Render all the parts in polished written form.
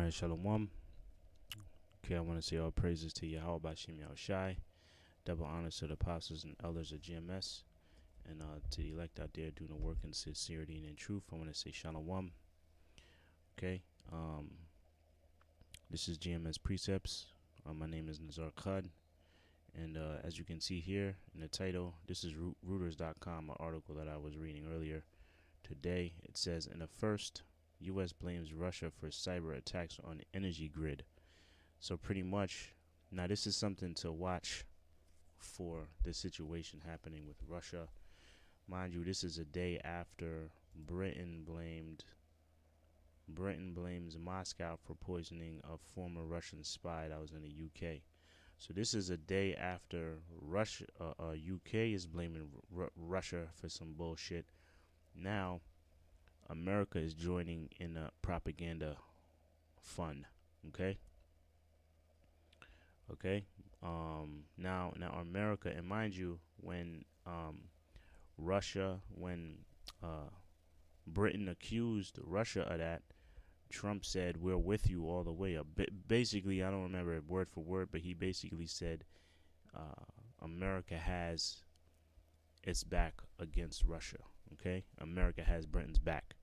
Alright, shalawam. Okay, I want to say all praises to Yahawah, bahasham, Yahawashi. Double honors to the apostles and elders of GMS. And to the elect out there doing the work in sincerity and in truth, I want to say shalawam. Okay, this is GMS Precepts. My name is Nazar Khad. And as you can see here in the title, this is Reuters.com, an article that I was reading earlier today. It says, in the first, U.S. blames Russia for cyber attacks on the energy grid. So pretty much, now this is something to watch for the situation happening with Russia. Mind you, this is a day after Britain blames Moscow for poisoning a former Russian spy that was in the UK. So this is a day after Russia, UK is blaming Russia for some bullshit. Now, America is joining in a propaganda fund. Okay. Now America, and mind you, when Britain accused Russia of that, Trump said, "We're with you all the way up." Basically, I don't remember it word for word, but he basically said America has its back against Russia. Okay, America has Britain's back.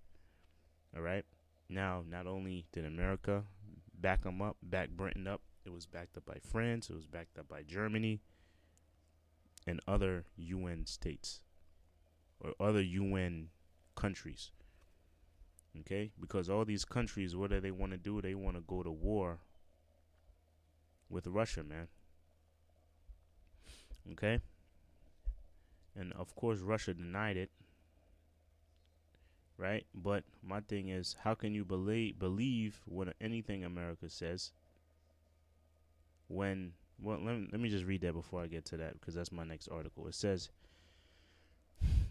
All right. Now, not only did America back Britain up, it was backed up by France, it was backed up by Germany, and other UN states or other UN countries. Okay, because all these countries, what do they want to do? They want to go to war with Russia, man. Okay, and of course Russia denied it, right? But my thing is, how can you believe when anything America says? Let me just read that before I get to that, because that's my next article. It says,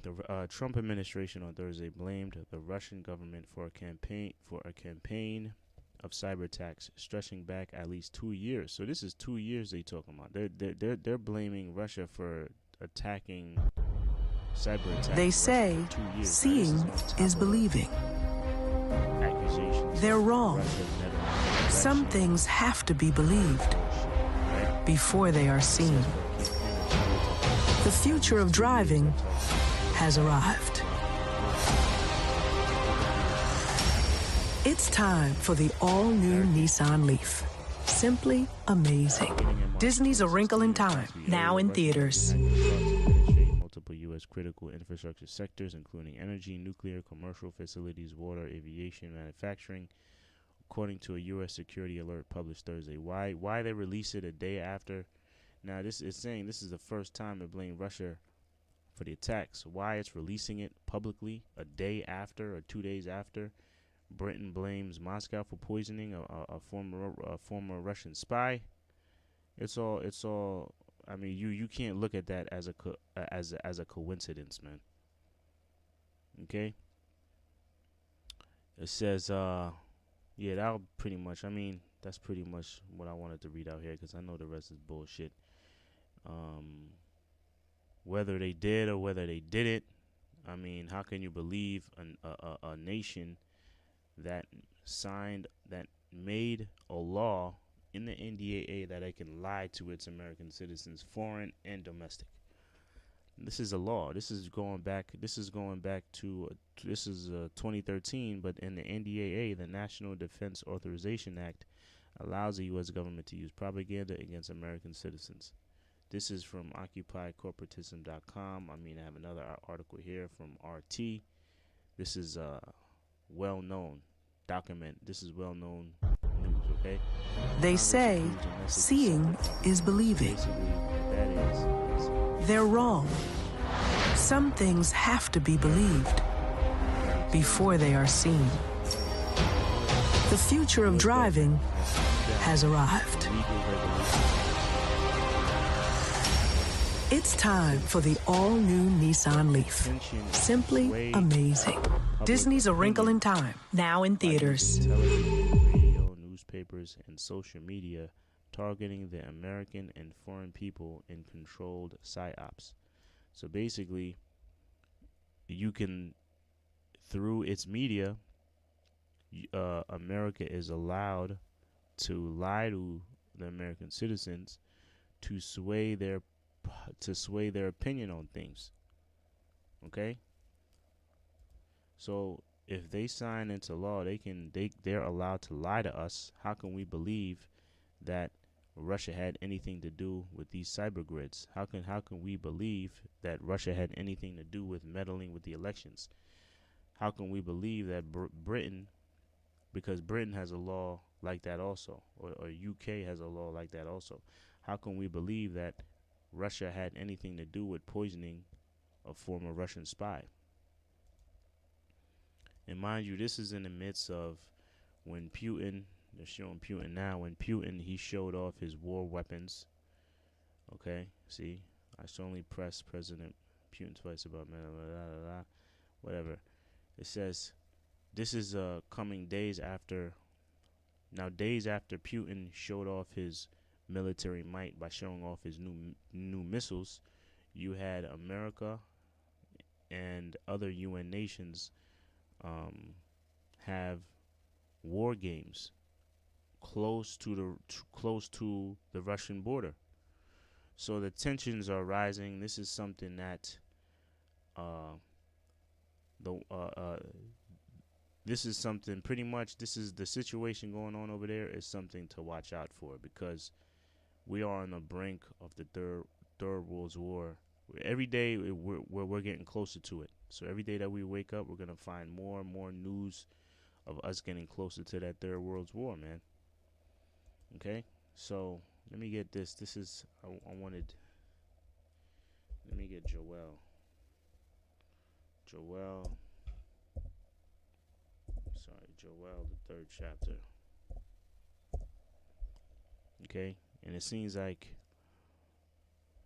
the Trump administration on Thursday blamed the Russian government for a campaign of cyber attacks stretching back at least 2 years. So this is 2 years they talking about. They're blaming Russia for attacking cyber attacks. They say seeing is believing. They're wrong. Some things have to be believed before they are seen. The future of driving has arrived. It's time for the all-new Nissan Leaf. Simply amazing. Disney's A Wrinkle in Time, now in theaters. Multiple U.S. critical infrastructure sectors, including energy, nuclear, commercial facilities, water, aviation, manufacturing, according to a U.S. security alert published Thursday. Why they release it a day after? Now, this is saying this is the first time they blame Russia for the attacks. Why it's releasing it publicly a day after or 2 days after Britain blames Moscow for poisoning a former Russian spy? It's all. I mean, you can't look at that as a coincidence, man. Okay. It says yeah, that'll pretty much. I mean, that's pretty much what I wanted to read out here, because I know the rest is bullshit. Whether they did or whether they didn't, I mean, how can you believe a nation that made a law in the NDAA that it can lie to its American citizens, foreign and domestic? This is a law. This is going back to 2013, but in the NDAA, the National Defense Authorization Act, allows the U.S. government to use propaganda against American citizens. This is from OccupyCorporatism.com. I mean, I have another article here from RT. This is well-known document. This is well-known news, okay? They say seeing is believing. That is they're wrong. Some things have to be believed before they are seen. The future of driving has arrived. It's time for the all-new Nissan Leaf. Simply amazing. Disney's A Wrinkle in Time, now in theaters. Television, radio, newspapers, and social media targeting the American and foreign people in controlled psyops. So basically, you can, through its media, America is allowed to lie to the American citizens to sway their opinion on things. Okay, so if they sign into law, they're allowed to lie to us. How can we believe that Russia had anything to do with these cyber grids? How can we believe that Russia had anything to do with meddling with the elections? How can we believe that Britain, because Britain has a law like that also, or UK has a law like that also? How can we believe that Russia had anything to do with poisoning a former Russian spy? And mind you, this is in the midst of when Putin, they're showing Putin now, when Putin, he showed off his war weapons. Okay, see, I strongly press President Putin twice about whatever. It says this is coming days after. Now, days after Putin showed off his military might by showing off his new missiles, you had America and other UN nations have war games close to the Russian border. So the tensions are rising. This is something that the this is something pretty much. This is the situation going on over there is something to watch out for, because we are on the brink of the third World War. Every day we're getting closer to it. So every day that we wake up, we're gonna find more and more news of us getting closer to that third World War, man. Okay, so let me get this. This is I wanted. Let me get Joel. Joel, the 3rd chapter. Okay, and it seems like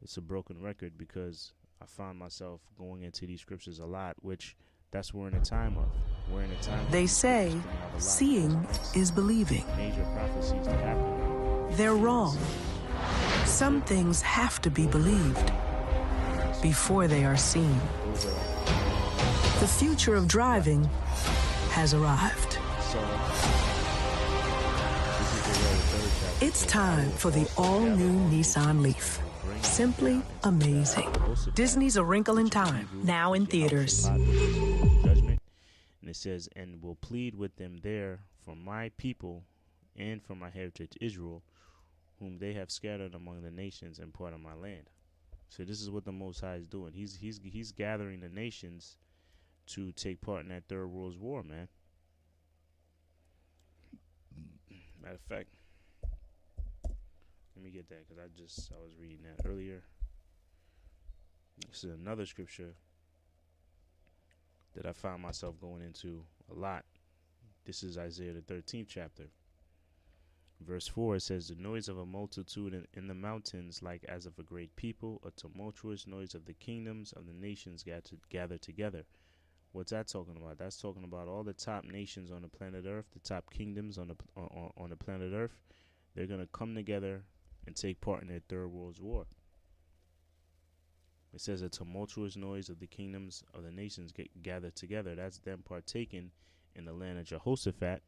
it's a broken record, because I find myself going into these scriptures a lot, which that's we're in a time of. We're in a time. They say seeing is believing. Major prophecies to happen. They're wrong. Some things have to be believed before they are seen. The future of driving has arrived. It's time for the all-new Nissan Leaf. Simply amazing. Disney's A Wrinkle in Time, now in theaters. Judgment. And it says, and will plead with them there for my people and for my heritage Israel, whom they have scattered among the nations and part of my land. So this is what the Most High is doing. He's gathering the nations to take part in that Third World War, man. Matter of fact, let me get that, because I was reading that earlier. This is another scripture that I found myself going into a lot. This is Isaiah the 13th chapter. Verse 4, it says, the noise of a multitude in the mountains, like as of a great people, a tumultuous noise of the kingdoms of the nations gather together. What's that talking about? That's talking about all the top nations on the planet Earth, the top kingdoms on the planet Earth. They're going to come together and take part in their Third World War. It says a tumultuous noise of the kingdoms of the nations gather together. That's them partaking in the land of Jehoshaphat,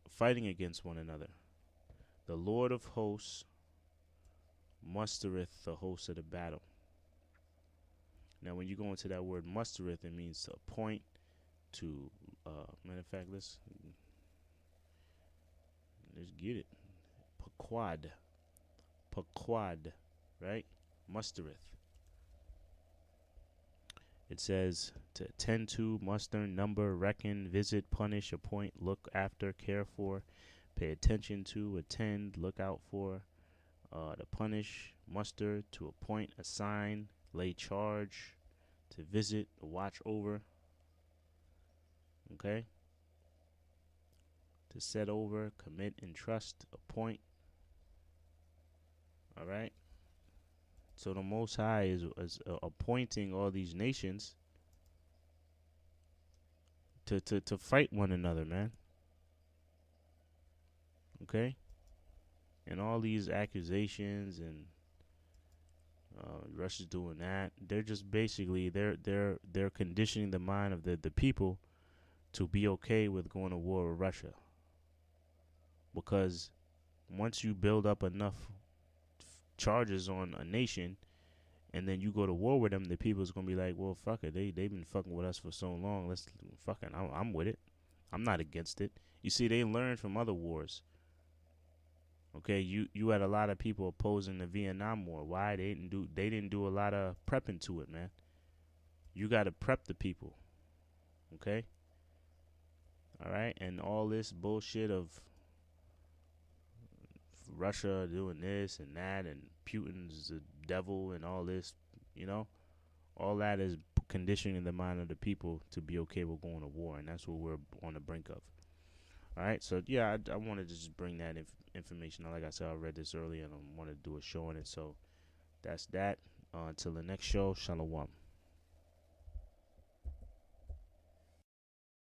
fighting against one another. The Lord of hosts mustereth the hosts of the battle. Now, when you go into that word mustereth, it means to appoint, to, matter of fact, let's get it. Pequad, right? Mustereth. It says to attend to, muster, number, reckon, visit, punish, appoint, look after, care for, pay attention to, attend, look out for, to punish, muster, to appoint, assign, lay charge, to visit, watch over. Okay? To set over, commit, entrust, appoint. All right? So the Most High is appointing all these nations to fight one another, man. Okay? And all these accusations and Russia's doing that. They're just basically they're conditioning the mind of the people to be okay with going to war with Russia. Because once you build up enough charges on a nation and then you go to war with them, the people's gonna be like, well, fuck it, they've been fucking with us for so long. Let's fucking, I'm with it. I'm not against it. You see, they learned from other wars. Okay, you had a lot of people opposing the Vietnam War. Why? They didn't do a lot of prepping to it, man. You got to prep the people. Okay. All right, and all this bullshit of Russia doing this and that, and Putin's the devil, and all this, you know, all that is conditioning the mind of the people to be okay with going to war, and that's what we're on the brink of. All right, so yeah, I wanted to just bring that information. Like I said, I read this earlier, and I wanted to do a show on it. So that's that. Until the next show, shalawam.